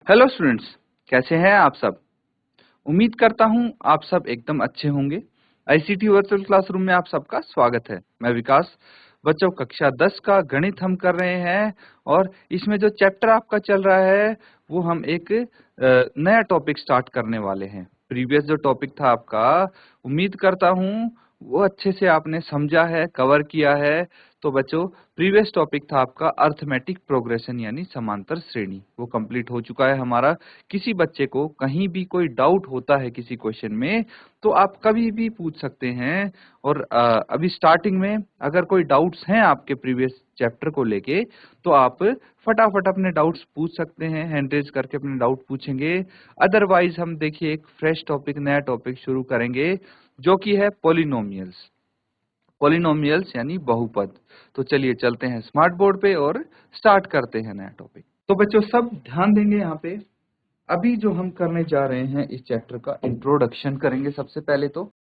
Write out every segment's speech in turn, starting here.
Hello students, कैसे हैं आप सब। उम्मीद करता हूं आप सब एकदम अच्छे होंगे। आईसीटी वर्चुअल क्लासरूम में आप सबका स्वागत है। मैं विकास। बच्चों, कक्षा 10 का गणित हम कर रहे हैं और इसमें जो चैप्टर आपका चल रहा है वो हम एक नया टॉपिक स्टार्ट करने वाले हैं। प्रीवियस जो टॉपिक था आपका, उम्मीद करता हूं वो अच्छे से आपने समझा है, कवर किया है। तो बच्चों, प्रीवियस टॉपिक था आपका अर्थमेटिक प्रोग्रेशन यानी समांतर श्रेणी, वो कंप्लीट हो चुका है हमारा। किसी बच्चे को कहीं भी कोई डाउट होता है किसी क्वेश्चन में तो आप कभी भी पूछ सकते हैं। और अभी स्टार्टिंग में अगर कोई डाउट्स हैं आपके प्रीवियस चैप्टर को लेके तो आप फटाफट अपने डाउट्स पूछ सकते हैं, हैंड रेज करके अपने डाउट पूछेंगे। अदरवाइज हम देखिए एक फ्रेश टॉपिक, नया टॉपिक शुरू करेंगे जो कि है पॉलिनोमियल्स। पॉलिनोमियल्स यानी बहुपद। तो चलिए चलते हैं स्मार्ट बोर्ड पे और स्टार्ट करते हैं नया टॉपिक। तो बच्चों सब ध्यान देंगे यहाँ पे। अभी जो हम करने जा रहे हैं इस चैप्टर का इंट्रोडक्शन करेंगे सबसे पहले। तो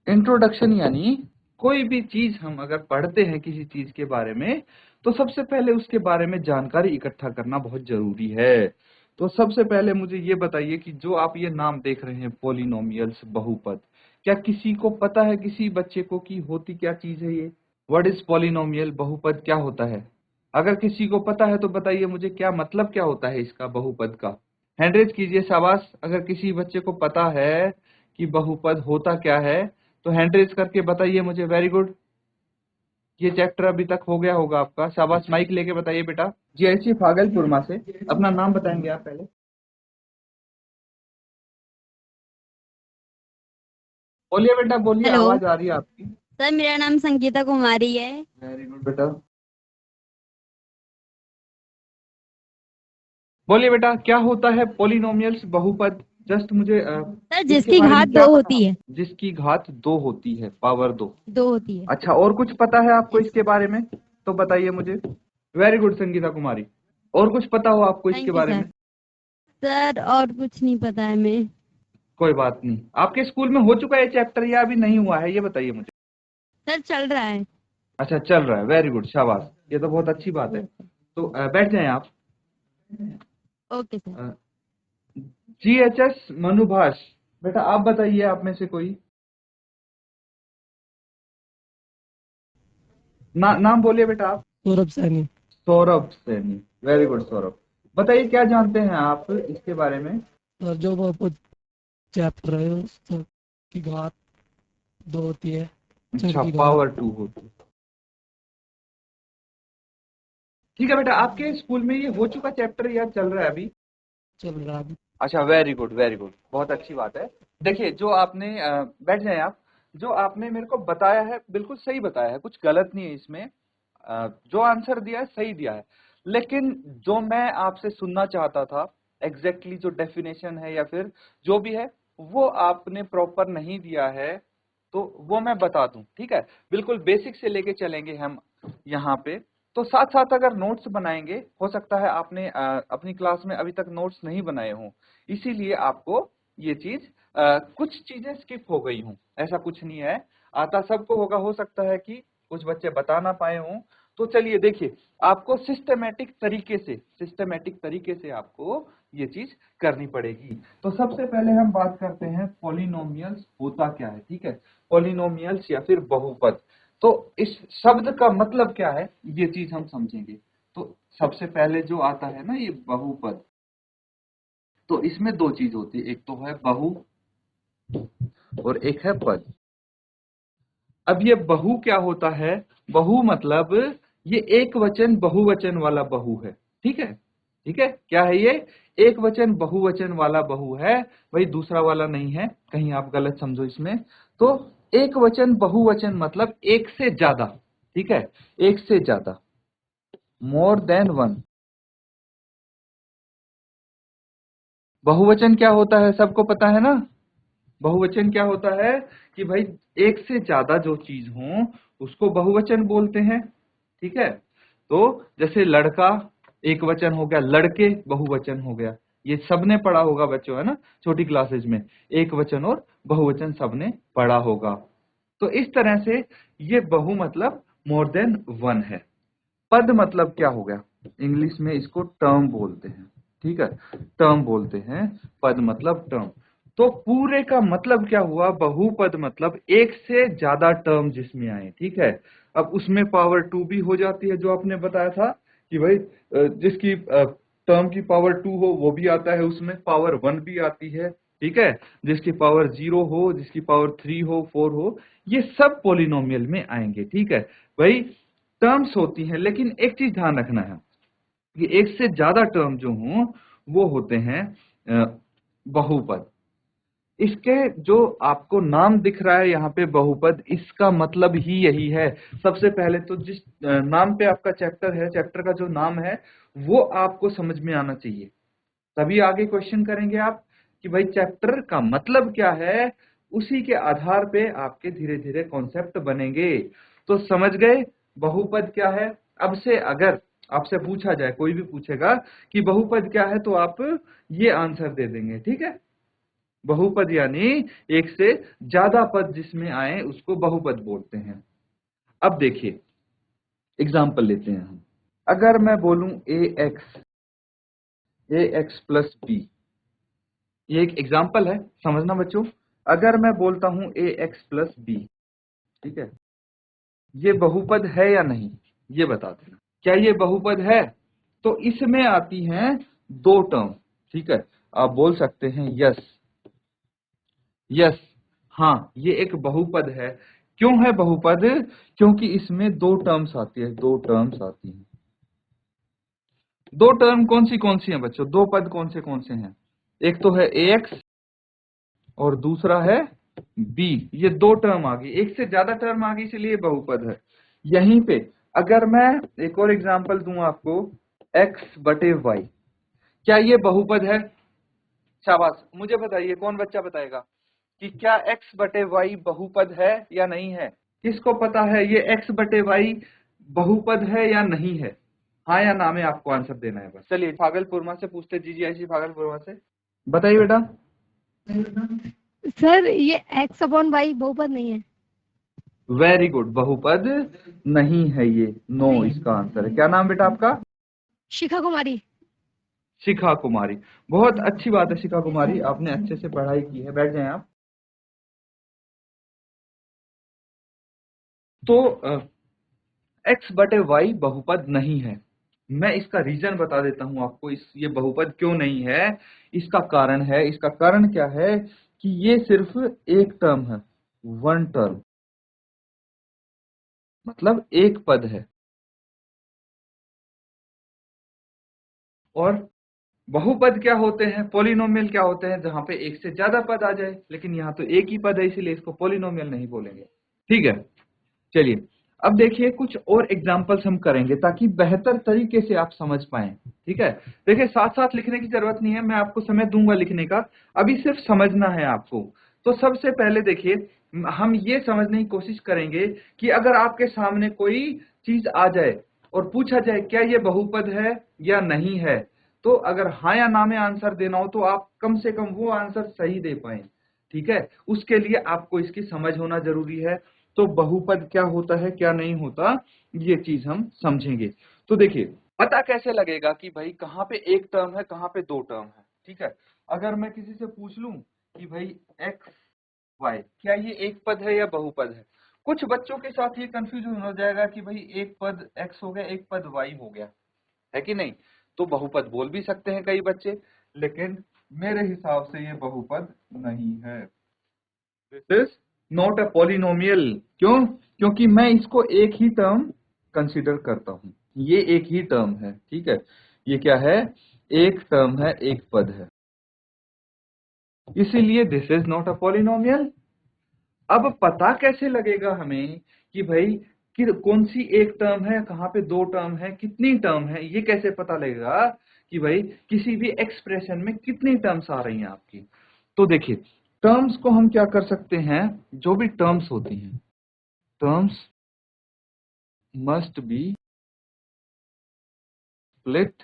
इंट्रोडक्शन यानी कोई भी चीज हम अगर पढ़ते हैं किसी चीज के बारे में तो सबसे पहले उसके बारे में जानकारी इकट्ठा करना बहुत जरूरी है। तो सबसे पहले मुझे ये बताइए कि जो आप ये नाम देख रहे हैं पॉलिनोमियल्स, बहुपद, क्या किसी को पता है, किसी बच्चे को, कि होती क्या चीज है ये? व्हाट इज पॉलिनोमियल, बहुपद क्या होता है? अगर किसी को पता है तो बताइए मुझे, क्या मतलब क्या होता है इसका, बहुपद का। हैंड रेज कीजिए, शाबाश। अगर किसी बच्चे को पता है कि बहुपद होता क्या है तो हैंड रेज करके बताइए मुझे। Very good. ये चैप्टर अभी तक हो गया होगा आपका। शाबाश, माइक लेके बताइए बेटा। जी ऐसी भागलपुर से। अपना नाम बताएंगे आप पहले। बोलिए बेटा, बोलिए, हेलो आवाज आ रही है आपकी। सर, मेरा नाम संगीता कुमारी है। वेरी गुड बेटा। बोलिए बेटा, क्या होता है पॉलिनोमियल्स, बहुपद? जस्ट मुझे सर, इसके जिसकी बारे में घात क्या दो पता होती है? है। जिसकी घात 2 होती है, पावर 2। दो होती है। अच्छा, और कुछ पता है आपको यस। इसके बारे में? तो बताइए मुझे। वेरी गुड संगीता कुमारी। और कुछ पता हो आपको इसके थैंक यू बारे सर। में? सर, और कुछ नहीं पता है हमें। कोई बात नहीं। आपके स्कूल में हो चुका है चैप्टर या अभी नहीं हुआ है, ये बताइए मुझे। सर, चल रहा है। अच्छा, चल रहा है। वेरी गुड, शाबाश। ये तो बहुत अच्छी बात है। तो बैठ जाएं आप। Okay sir. जीएचएस मनुभाष, बेटा आप बताइए, आप में से कोई नाम बोलिए बेटा आप। सौरभ सैनी। सौरभ सैनी। Very good Saurabh. बताइए क्या जानते हैं आप इसके बारे में? और जो वो चैप्टर है उसकी घात 2 होती है। चर अच्छा, की घात। पावर 2 होती है। ठीक है बेटा, आपके स्कूल में ये हो चुका चैप्टर या चल रहा है अभी? चल रहा है। अच्छा, वेरी गुड, वेरी गुड, बहुत अच्छी बात है। देखिए, जो आपने बैठ जाए आप। जो आपने मेरे को बताया है बिल्कुल सही बताया है, कुछ गलत नहीं है इसमें। जो आंसर दिया है सही दिया है। लेकिन जो मैं आपसे सुनना चाहता था, एग्जैक्टली जो डेफिनेशन है या फिर जो भी है, वो आपने प्रॉपर नहीं दिया है। तो वो मैं बता दूं, ठीक है? बिल्कुल बेसिक से लेके चलेंगे हम यहाँ पे। तो साथ साथ अगर नोट्स बनाएंगे, हो सकता है आपने अपनी क्लास में अभी तक नोट्स नहीं बनाए हों, इसीलिए आपको ये चीज कुछ चीजें स्किप हो गई हूँ। ऐसा कुछ नहीं है, आता सबको होगा। हो सकता है कि कुछ बच्चे बता ना पाए हों। तो चलिए देखिए, आपको सिस्टमेटिक तरीके से आपको ये चीज करनी पड़ेगी। तो सबसे पहले हम बात करते हैं पॉलिनोमियल्स होता क्या है, ठीक है? पॉलिनोमियल्स या फिर बहुपद। तो इस शब्द का मतलब क्या है ये चीज हम समझेंगे। तो सबसे पहले जो आता है ना ये बहुपद, तो इसमें दो चीज होती है, एक तो है बहु और एक है पद। अब ये बहु क्या होता है? बहु मतलब ये एक वचन बहुवचन वाला बहु है, ठीक है? ठीक है, क्या है ये? एक वचन बहुवचन वाला बहु है, वही दूसरा वाला नहीं है, कहीं आप गलत समझो इसमें। तो एक वचन बहुवचन मतलब एक से ज्यादा, ठीक है? एक से ज्यादा, मोर देन वन। बहुवचन क्या होता है सबको पता है ना? बहुवचन क्या होता है कि भाई एक से ज्यादा जो चीज हो उसको बहुवचन बोलते हैं, ठीक है? तो जैसे लड़का एक वचन हो गया, लड़के बहुवचन हो गया। ये सबने पढ़ा होगा बच्चों, है ना? छोटी क्लासेज में एक वचन और बहुवचन सबने पढ़ा होगा। तो इस तरह से ये बहु मतलब मोर देन वन है। पद मतलब क्या हो गया, इंग्लिश में इसको टर्म बोलते हैं, ठीक है, टर्म बोलते हैं, पद मतलब टर्म। तो पूरे का मतलब क्या हुआ, बहुपद मतलब एक से ज्यादा टर्म जिसमें आए, ठीक है। अब उसमें पावर 2 भी हो जाती है, जो आपने बताया था कि भाई जिसकी टर्म की पावर 2 हो वो भी आता है, उसमें पावर 1 भी आती है, ठीक है, जिसकी पावर 0 हो, जिसकी पावर 3 हो, 4 हो, ये सब पॉलिनोमियल में आएंगे, ठीक है। भाई टर्म्स होती हैं, लेकिन एक चीज ध्यान रखना है कि एक से ज्यादा टर्म जो हों वो होते हैं बहुपद। इसके जो आपको नाम दिख रहा है यहाँ पे बहुपद, इसका मतलब ही यही है। सबसे पहले तो जिस नाम पे आपका चैप्टर है, चैप्टर का जो नाम है वो आपको समझ में आना चाहिए, तभी आगे क्वेश्चन करेंगे आप कि भाई चैप्टर का मतलब क्या है, उसी के आधार पे आपके धीरे धीरे कॉन्सेप्ट बनेंगे। तो समझ गए बहुपद क्या है। अब से अगर आपसे पूछा जाए, कोई भी पूछेगा कि बहुपद क्या है, तो आप ये आंसर दे देंगे, ठीक है। बहुपद यानी एक से ज्यादा पद जिसमें आए उसको बहुपद बोलते हैं। अब देखिए एग्जाम्पल लेते हैं हम। अगर मैं बोलूं ax प्लस बी, ये एक एग्जाम्पल है, समझना बच्चों। अगर मैं बोलता हूं ax प्लस बी, ठीक है, ये बहुपद है या नहीं, ये बता देना। क्या ये बहुपद है? तो इसमें आती हैं दो टर्म, ठीक है, आप बोल सकते हैं यस, यस, हाँ ये एक बहुपद है। क्यों है बहुपद? क्योंकि इसमें दो टर्म्स आती है, दो टर्म्स आती हैं। दो टर्म कौन सी हैं बच्चों? दो पद कौन से हैं? एक तो है ax और दूसरा है b। ये दो टर्म आ गई, एक से ज्यादा टर्म आ गई, इसलिए बहुपद है। यहीं पे अगर मैं एक और एग्जांपल दूं आपको, x बटे y, क्या ये बहुपद है? शाबाश, मुझे बताइए, कौन बच्चा बताएगा कि क्या x बटे वाई बहुपद है या नहीं है? किसको पता है ये x बटे वाई बहुपद है या नहीं है? हाँ या ना में आपको आंसर देना है बस। चलिए भागलपुर से पूछते, जीजीआईसी भागलपुर से बताइए बेटा। सर ये x अपॉन वाई बहुपद नहीं है। वेरी गुड, बहुपद नहीं है ये, नो इसका आंसर है। क्या नाम बेटा आपका? शिखा कुमारी। शिखा कुमारी, बहुत अच्छी बात है शिखा कुमारी, आपने अच्छे से पढ़ाई की है, बैठ जाएं आप। तो x बटे वाई बहुपद नहीं है। मैं इसका रीजन बता देता हूं आपको, ये बहुपद क्यों नहीं है। इसका कारण है, इसका कारण क्या है कि ये सिर्फ एक टर्म है, वन टर्म, मतलब एक पद है। और बहुपद क्या होते हैं, पॉलिनोमियल क्या होते हैं, जहां पे एक से ज्यादा पद आ जाए, लेकिन यहाँ तो एक ही पद है, इसीलिए इसको पॉलिनोमियल नहीं बोलेंगे, ठीक है। चलिए अब देखिए कुछ और एग्जांपल्स हम करेंगे ताकि बेहतर तरीके से आप समझ पाएं, ठीक है। देखिए साथ साथ लिखने की जरूरत नहीं है, मैं आपको समय दूंगा लिखने का, अभी सिर्फ समझना है आपको। तो सबसे पहले देखिए हम ये समझने की कोशिश करेंगे कि अगर आपके सामने कोई चीज आ जाए और पूछा जाए क्या ये बहुपद है या नहीं है, तो अगर हाँ या ना में आंसर देना हो तो आप कम से कम वो आंसर सही दे पाए, ठीक है। उसके लिए आपको इसकी समझ होना जरूरी है। तो बहुपद क्या होता है क्या नहीं होता, ये चीज हम समझेंगे। तो देखिए पता कैसे लगेगा कि भाई कहाँ पे एक टर्म है, कहाँ पे दो टर्म है, ठीक है। अगर मैं किसी से पूछ लूं कि भाई x y क्या ये एक पद है या बहुपद है, कुछ बच्चों के साथ ये कंफ्यूजन हो जाएगा कि भाई एक पद x हो गया, एक पद y हो गया, है कि नहीं। तो बहुपद बोल भी सकते हैं कई बच्चे, लेकिन मेरे हिसाब से ये बहुपद नहीं है। This is not a polynomial. क्यों? क्योंकि मैं इसको एक ही टर्म कंसीडर करता हूं, ये एक ही टर्म है, ठीक है। ये क्या है? एक टर्म है, एक पद है, इसीलिए this is not a polynomial. अब पता कैसे लगेगा हमें कि भाई कि कौन सी एक टर्म है, कहाँ पे दो टर्म है, कितनी टर्म है, ये कैसे पता लगेगा कि भाई किसी भी एक्सप्रेशन में कितनी टर्म्स आ रही हैं आपकी। तो देखिए टर्म्स को हम क्या कर सकते हैं, जो भी टर्म्स होती हैं, terms must be split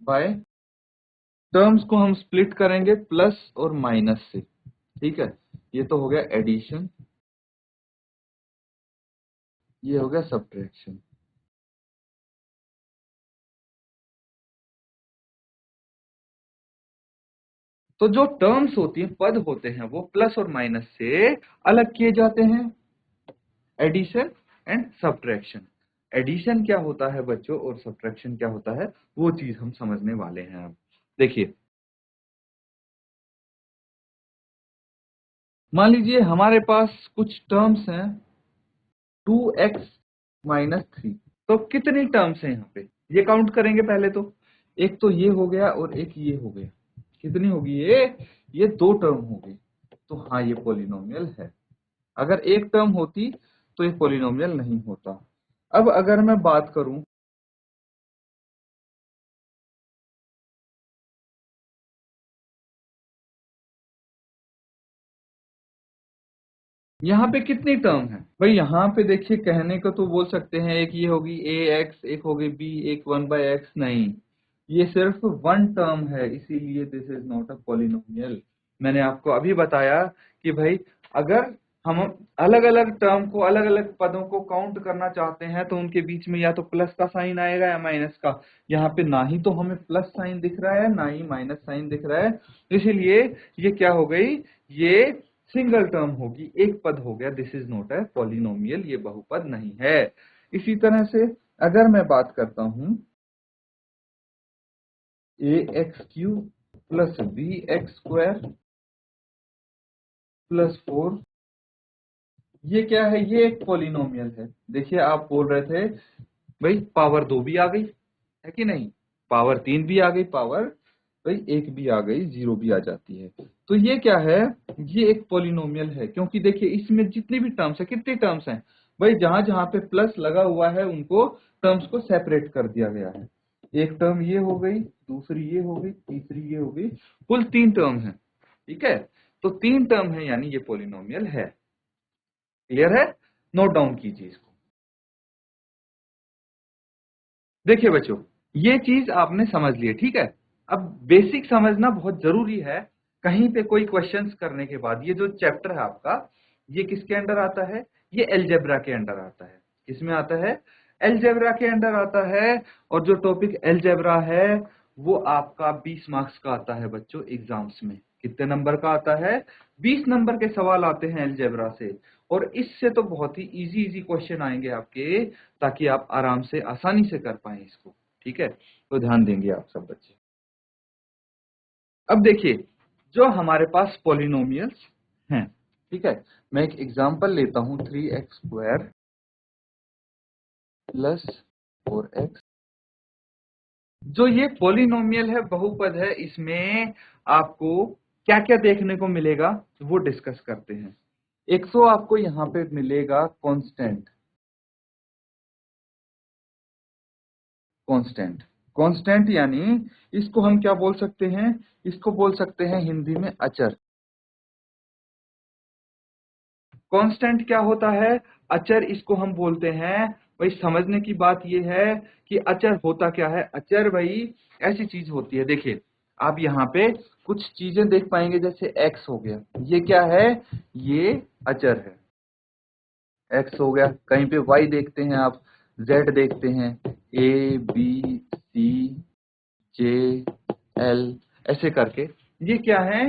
by, terms को हम स्प्लिट करेंगे प्लस और माइनस से, ठीक है। ये तो हो गया एडिशन, ये हो गया सब्ट्रैक्शन। तो जो टर्म्स होती हैं, पद होते हैं, वो प्लस और माइनस से अलग किए जाते हैं। Addition and subtraction. एडिशन क्या होता है बच्चों और सब्ट्रैक्शन क्या होता है, वो चीज हम समझने वाले हैं। अब देखिए, मान लीजिए हमारे पास कुछ टर्म्स हैं 2x माइनस 3। तो कितनी टर्म्स हैं यहाँ पे, ये काउंट करेंगे पहले तो। एक तो ये हो गया और एक ये हो गया। कितनी होगी ये 2 टर्म हो गई। तो हाँ, ये पॉलिनोमियल है। अगर एक टर्म होती तो ये पॉलिनोमियल नहीं होता। अब अगर मैं बात करूं, यहाँ पे कितनी टर्म है भाई, यहाँ पे देखिए, कहने को तो बोल सकते हैं एक ये होगी ax, एक होगी b, एक 1/x। नहीं, ये सिर्फ वन टर्म है, इसीलिए this is not a polynomial. मैंने आपको अभी बताया कि भाई अगर हम अलग अलग टर्म को, अलग अलग पदों को काउंट करना चाहते हैं तो उनके बीच में या तो प्लस का साइन आएगा या माइनस का। यहाँ पे ना ही तो हमें प्लस साइन दिख रहा है, ना ही माइनस साइन दिख रहा है, इसीलिए ये क्या हो गई, ये सिंगल टर्म होगी, एक पद हो गया। This is not a polynomial, ये बहुपद नहीं है। इसी तरह से अगर मैं बात करता हूं ax³ प्लस bx² प्लस 4, ये क्या है, ये एक पॉलिनोमियल है। देखिए, आप बोल रहे थे भाई पावर 2 भी आ गई है कि नहीं, पावर 3 भी आ गई, पावर भाई 1 भी आ गई, 0 भी आ जाती है। तो ये क्या है, ये एक पॉलिनोमियल है। क्योंकि देखिए, इसमें जितनी भी टर्म्स है, कितनी टर्म्स हैं भाई, जहां जहां पे प्लस लगा हुआ है उनको टर्म्स को सेपरेट कर दिया गया है। एक टर्म ये हो गई, दूसरी ये हो गई, तीसरी ये हो गई, कुल 3 टर्म है। ठीक है, तो 3 टर्म है, यानी ये पॉलिनोमियल है। क्लियर है, नोट डाउन कीजिए इसको। देखिए बच्चों, ये चीज आपने समझ ली है, ठीक है। अब बेसिक समझना बहुत जरूरी है। कहीं पे कोई क्वेश्चंस करने के बाद, ये जो चैप्टर है आपका, ये किसके अंडर आता है, ये अलजेब्रा के अंडर आता है। किसमें आता है, अलजेब्रा के अंडर आता है। और जो टॉपिक अलजेब्रा है वो आपका 20 मार्क्स का आता है बच्चों एग्जाम्स में। कितने नंबर का आता है, 20 नंबर के सवाल आते हैं अलजेब्रा से। और इससे तो बहुत ही इजी इजी क्वेश्चन आएंगे आपके, ताकि आप आराम से, आसानी से कर पाए इसको। ठीक है, तो ध्यान देंगे आप सब बच्चे। अब देखिए, जो हमारे पास पॉलिनोमियल्स हैं, ठीक है, मैं एक एग्जांपल लेता हूं 3x² प्लस 4x। जो ये पॉलिनोमियल है, बहुपद है, इसमें आपको क्या क्या देखने को मिलेगा वो डिस्कस करते हैं। एक तो आपको यहाँ पे मिलेगा कांस्टेंट। कांस्टेंट, कांस्टेंट यानी इसको हम क्या बोल सकते हैं, इसको बोल सकते हैं हिंदी में अचर। कांस्टेंट क्या होता है, अचर इसको हम बोलते हैं। भाई समझने की बात यह है कि अचर होता क्या है। अचर भाई ऐसी चीज होती है, देखिए आप यहाँ पे कुछ चीजें देख पाएंगे, जैसे x हो गया, ये क्या है, ये अचर है। x हो गया, कहीं पे y देखते हैं आप, z देखते हैं, a b c j l, ऐसे करके ये क्या है,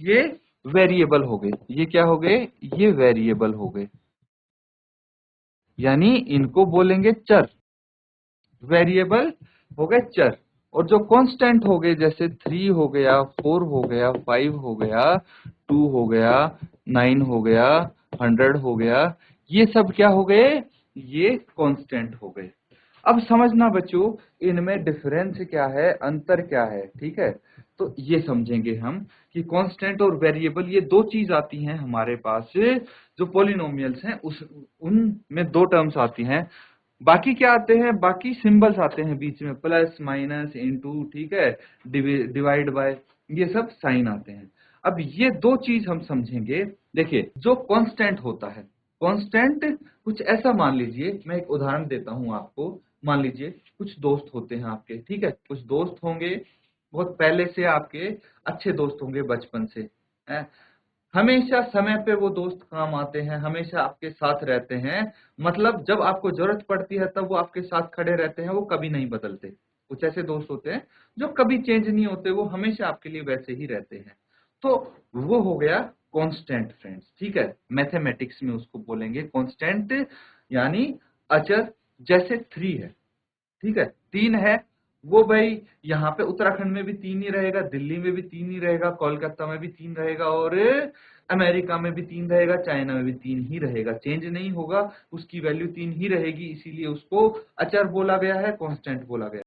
ये वेरिएबल हो गए। ये क्या हो गए, ये वेरिएबल हो गए, यानी इनको बोलेंगे चर। वेरिएबल हो गए चर। और जो कांस्टेंट हो गए, जैसे 3 हो गया, 4 हो गया, 5 हो गया, 2 हो गया, 9 हो गया, 100 हो गया, ये सब क्या हो गए, ये कांस्टेंट हो गए। अब समझना बच्चों, इनमें डिफरेंस क्या है, अंतर क्या है। ठीक है, तो ये समझेंगे हम कि कांस्टेंट और वेरिएबल, ये दो चीज आती हैं हमारे पास। जो पॉलिनोमियल्स हैं उस उनमें दो टर्म्स आती हैं। बाकी क्या आते हैं, बाकी सिंबल्स आते हैं बीच में, प्लस माइनस इनटू, ठीक है, डिवाइड बाय, ये सब साइन आते हैं। अब ये दो चीज हम समझेंगे। देखिए, जो कांस्टेंट होता है, कांस्टेंट कुछ ऐसा मान लीजिए, मैं एक उदाहरण देता हूं आपको। मान लीजिए कुछ दोस्त होते हैं आपके, ठीक है, कुछ दोस्त होंगे बहुत पहले से आपके, अच्छे दोस्त होंगे बचपन से, हैं? हमेशा समय पे वो दोस्त काम आते हैं, हमेशा आपके साथ रहते हैं। मतलब जब आपको जरूरत पड़ती है तब वो आपके साथ खड़े रहते हैं, वो कभी नहीं बदलते। कुछ ऐसे दोस्त होते हैं जो कभी चेंज नहीं होते, वो हमेशा आपके लिए वैसे ही रहते हैं। तो वो हो गया कांस्टेंट फ्रेंड्स, ठीक है। मैथमेटिक्स में उसको बोलेंगे कांस्टेंट, यानी अचर। जैसे 3 है, ठीक है, 3 है, वो भाई यहाँ पे उत्तराखंड में भी 3 ही रहेगा, दिल्ली में भी 3 ही रहेगा, कोलकाता में भी 3 रहेगा, और अमेरिका में भी 3 रहेगा, चाइना में भी 3 ही रहेगा, चेंज नहीं होगा, उसकी वैल्यू 3 ही रहेगी, इसीलिए उसको अचर बोला गया है, कांस्टेंट बोला गया है।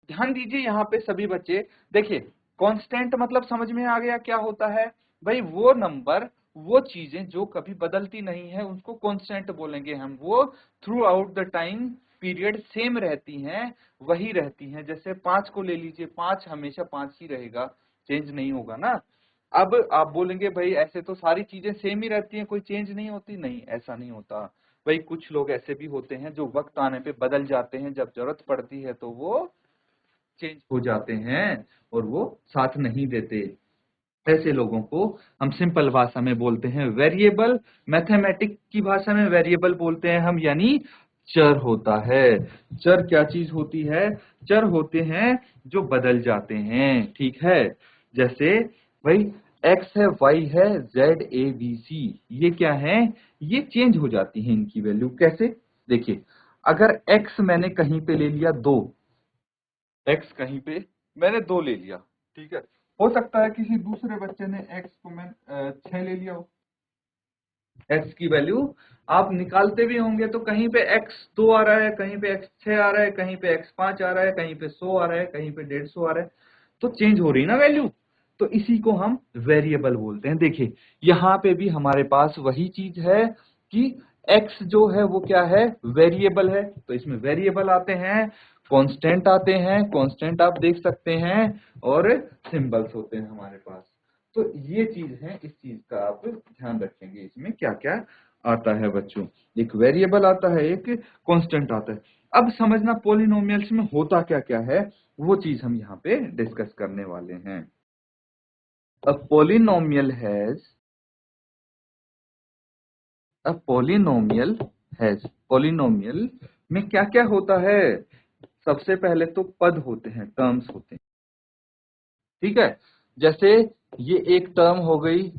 ध्यान दीजिए यहाँ पे सभी बच्चे, देखिए कांस्टेंट मतलब समझ में आ गया क्या होता है भाई? वो नंबर, वो चीजें जो कभी बदलती नहीं है उसको कांस्टेंट बोलेंगे हम। वो through out the time period same रहती हैं, वही रहती हैं। जैसे 5 को ले लीजिए, 5 हमेशा 5 ही रहेगा, चेंज नहीं होगा ना। अब आप बोलेंगे भाई ऐसे तो सारी चीजें सेम ही रहती हैं, कोई चेंज नहीं होती। नहीं, ऐसा नहीं होता भाई। कुछ लोग ऐसे भी होते हैं जो वक्त आने पे बदल जाते हैं, जब जरूरत पड़ती है तो वो चेंज हो जाते हैं और वो साथ नहीं देते। ऐसे लोगों को हम सिंपल भाषा में बोलते हैं वेरिएबल। मैथमेटिक्स की भाषा में वेरिएबल बोलते हैं हम, यानी चर होता है। चर क्या चीज होती है? चर होते हैं जो बदल जाते हैं, ठीक है। जैसे भाई x है, y है, z a b c, ये क्या है? ये चेंज हो जाती है इनकी वैल्यू। कैसे? देखिए, अगर x मैंने कहीं पे ले लिया 2, x कहीं पे मैंने 2 ले लिया, ठीक है। हो सकता है किसी दूसरे बच्चे ने x को 6 ले लिया हो। x की वैल्यू आप निकालते भी होंगे तो कहीं पे x 2 आ रहा है, कहीं पे x 6 आ रहा है, कहीं पे x 5 आ रहा है, कहीं पे 100 आ रहा है, कहीं पे 150 आ रहा है। तो चेंज हो रही ना वैल्यू, तो इसी को हम वेरिएबल बोलते हैं। देखिए यहाँ पे भी हमारे पास वही चीज है कि x जो है वो क्या है? वेरिएबल है। तो इसमें वेरिएबल आते हैं, कांस्टेंट आते हैं, कांस्टेंट आप देख सकते हैं, और सिंबल्स होते हैं हमारे पास। तो ये चीज है, इस चीज का आप ध्यान रखेंगे। इसमें क्या क्या आता है बच्चों? एक वेरिएबल आता है, एक कांस्टेंट आता है। अब समझना पॉलिनोमियल्स में होता क्या क्या है, वो चीज हम यहाँ पे डिस्कस करने वाले हैं। A polynomial has a polynomial में क्या क्या होता है? सबसे पहले तो पद होते हैं, टर्म्स होते हैं, ठीक है। जैसे ये एक टर्म हो गई,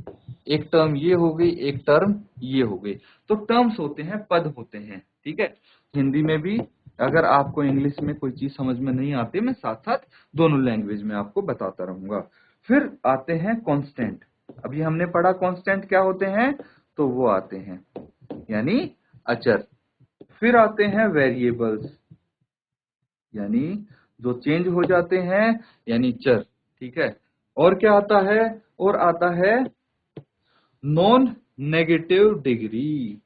एक टर्म ये हो गई, एक टर्म ये हो गई। तो टर्म्स होते हैं, पद होते हैं, ठीक है। हिंदी में भी, अगर आपको इंग्लिश में कोई चीज समझ में नहीं आती, मैं साथ साथ दोनों लैंग्वेज में आपको बताता रहूंगा। फिर आते हैं कांस्टेंट। अभी हमने पढ़ा कांस्टेंट क्या होते हैं, तो वो आते हैं यानी अचर। फिर आते हैं वेरिएबल्स, यानी जो चेंज हो जाते हैं, यानी चर, ठीक है। और क्या आता है? और आता है non negative degree.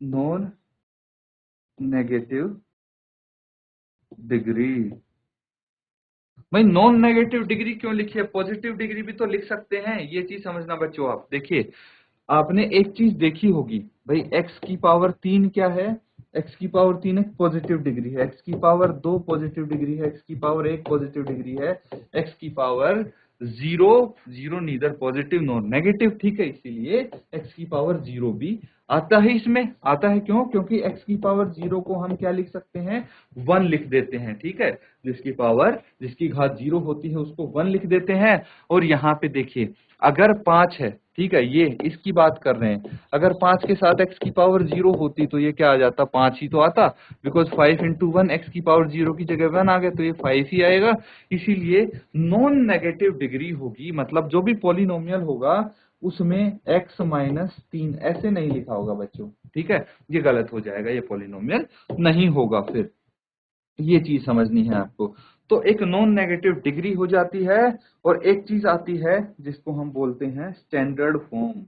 Non negative degree. भाई नॉन नेगेटिव डिग्री क्यों लिखी है? पॉजिटिव डिग्री भी तो लिख सकते हैं। ये चीज समझना बच्चों। आप देखिए, आपने एक चीज देखी होगी भाई, x की पावर 3 क्या है? x की पावर 3 एक पॉजिटिव डिग्री है, x की पावर 2 पॉजिटिव डिग्री है, x की पावर 1 पॉजिटिव डिग्री है, x की power 0, 0 neither positive nor negative, ठीक है। इसीलिए x की पावर 0 भी आता है। इसमें आता है क्यों? क्योंकि x की पावर 0 को हम क्या लिख सकते हैं? 1 लिख देते हैं, ठीक है। जिसकी घात 0 होती है उसको 1 लिख देते हैं। और यहाँ पे देखिए, अगर 5 है, ठीक है, ये इसकी बात कर रहे हैं, अगर 5 के साथ x की पावर 0 होती तो ये क्या आ जाता? 5 ही तो आता, बिकॉज 5 इंटू 1, x की पावर 0 की जगह 1 आ गया, तो ये 5 ही आएगा। इसीलिए नॉन नेगेटिव डिग्री होगी, मतलब जो भी पॉलिनोमियल होगा उसमें x माइनस 3 ऐसे नहीं लिखा होगा बच्चों, ठीक है। ये गलत हो जाएगा, ये पॉलिनोमियल नहीं होगा। फिर ये चीज समझनी है आपको। तो एक नॉन नेगेटिव डिग्री हो जाती है, और एक चीज आती है जिसको हम बोलते हैं standard form.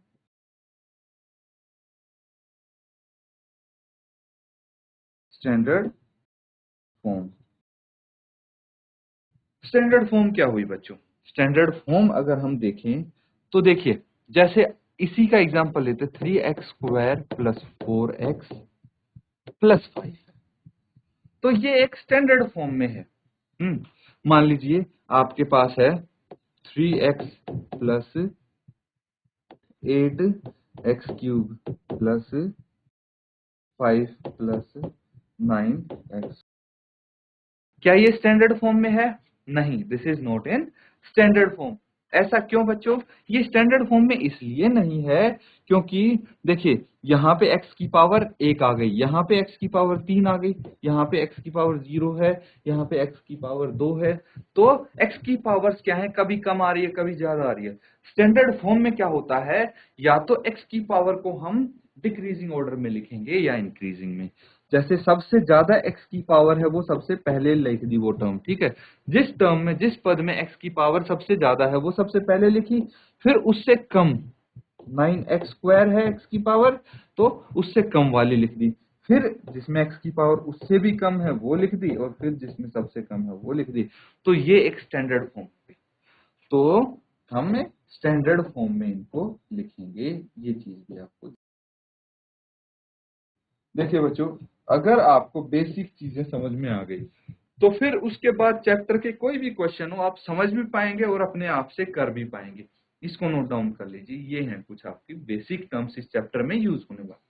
Standard form. Standard form क्या हुई बच्चों? स्टैंडर्ड फॉर्म अगर हम देखें तो देखिए, जैसे इसी का एग्जांपल लेते, 3x² प्लस 4x प्लस 5, तो ये एक स्टैंडर्ड फॉर्म में है। मान लीजिए आपके पास है 3x plus 8x³ plus 5 plus 9x, क्या ये स्टैंडर्ड फॉर्म में है? नहीं, this is not in standard form. ऐसा क्यों बच्चों? ये स्टैंडर्ड फॉर्म में इसलिए नहीं है क्योंकि देखिए यहाँ पे x की पावर 1 आ गई, यहाँ पे x की पावर 3 आ गई, यहाँ पे x की पावर 0 है, यहाँ पे x की पावर 2 है। तो x की पावर्स क्या है? कभी कम आ रही है, कभी ज्यादा आ रही है। स्टैंडर्ड फॉर्म में क्या होता है, या तो x की पावर को हम डिक्रीजिंग ऑर्डर में लिखेंगे या इंक्रीजिंग में। जैसे सबसे ज्यादा x की पावर है वो सबसे पहले लिख दी वो टर्म, ठीक है। जिस टर्म में, जिस पद में x की पावर सबसे ज्यादा है वो सबसे पहले लिखी, फिर उससे कम 9x स्क्वायर है x की पावर, तो उससे कम वाली लिख दी, फिर जिसमें x की पावर उससे भी कम है वो लिख दी, और फिर जिसमें सबसे कम है वो लिख दी। तो ये एक स्टैंडर्ड फॉर्म। तो हम स्टैंडर्ड फॉर्म में इनको लिखेंगे, ये चीज भी आपको। देखिए बच्चों, अगर आपको बेसिक चीजें समझ में आ गई तो फिर उसके बाद चैप्टर के कोई भी क्वेश्चन हो आप समझ भी पाएंगे और अपने आप से कर भी पाएंगे। इसको नोट डाउन कर लीजिए, ये हैं कुछ आपकी बेसिक टर्म्स इस चैप्टर में यूज होने वाले।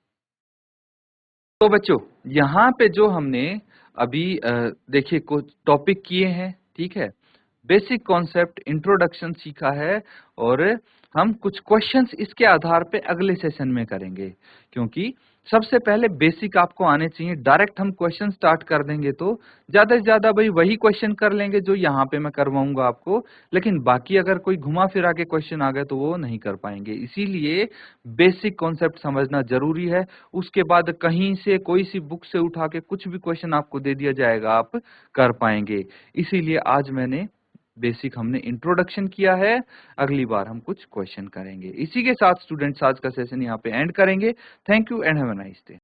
तो बच्चों यहाँ पे जो हमने अभी देखिए कुछ टॉपिक किए हैं, ठीक है, बेसिक कॉन्सेप्ट इंट्रोडक्शन सीखा है, और हम कुछ क्वेश्चंस इसके आधार पे अगले सेशन में करेंगे, क्योंकि सबसे पहले बेसिक आपको आने चाहिए। डायरेक्ट हम क्वेश्चन स्टार्ट कर देंगे तो ज्यादा से ज्यादा भाई वही क्वेश्चन कर लेंगे जो यहाँ पे मैं करवाऊंगा आपको, लेकिन बाकी अगर कोई घुमा फिरा के क्वेश्चन आ गए तो वो नहीं कर पाएंगे। इसीलिए बेसिक कॉन्सेप्ट समझना जरूरी है। उसके बाद कहीं से कोई सी बुक से उठा के कुछ भी क्वेश्चन आपको दे दिया जाएगा, आप कर पाएंगे। इसीलिए आज मैंने बेसिक हमने इंट्रोडक्शन किया है, अगली बार हम कुछ क्वेश्चन करेंगे। इसी के साथ स्टूडेंट्स आज का सेशन यहाँ पे एंड करेंगे। Thank you and have a nice day.